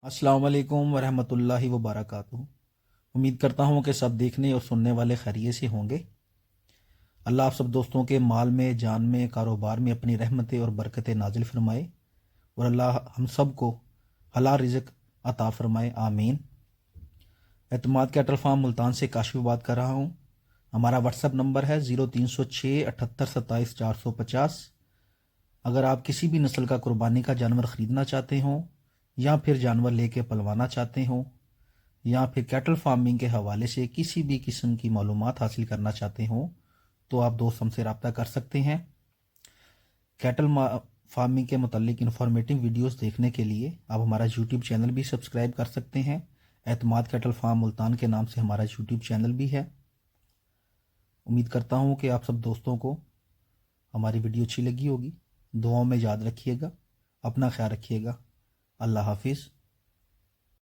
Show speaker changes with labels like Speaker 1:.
Speaker 1: अस्सलाम वालेकुम वरहमतुल्लाहि वबरकातुहू। उम्मीद करता हूँ कि सब देखने और सुनने वाले खैरियत से होंगे। अल्लाह आप सब दोस्तों के माल में, जान में, कारोबार में अपनी रहमतें और बरकतें नाजिल फरमाए और अल्लाह हम सब को हलाल रिज़्क अता फरमाए, आमीन। एतमाद कैटल फार्म मुल्तान से काशिफ बात कर रहा हूँ। हमारा व्हाट्सअप नंबर है 0306 78 27 450। अगर आप किसी भी नस्ल का कुर्बानी का जानवर ख़रीदना चाहते हों या फिर जानवर लेके पलवाना चाहते हों या फिर कैटल फार्मिंग के हवाले से किसी भी किस्म की मालूमात हासिल करना चाहते हों तो आप दोस्त हमसे रब्ता कर सकते हैं। कैटल फार्मिंग के मुतल्लिक इन्फॉर्मेटिव वीडियोस देखने के लिए आप हमारा यूट्यूब चैनल भी सब्सक्राइब कर सकते हैं। एतमाद कैटल फार्म मुल्तान के नाम से हमारा यूट्यूब चैनल भी है। उम्मीद करता हूँ कि आप सब दोस्तों को हमारी वीडियो अच्छी लगी होगी। दुआओं में याद रखिएगा, अपना ख्याल रखिएगा। अल्लाह हाफिज़।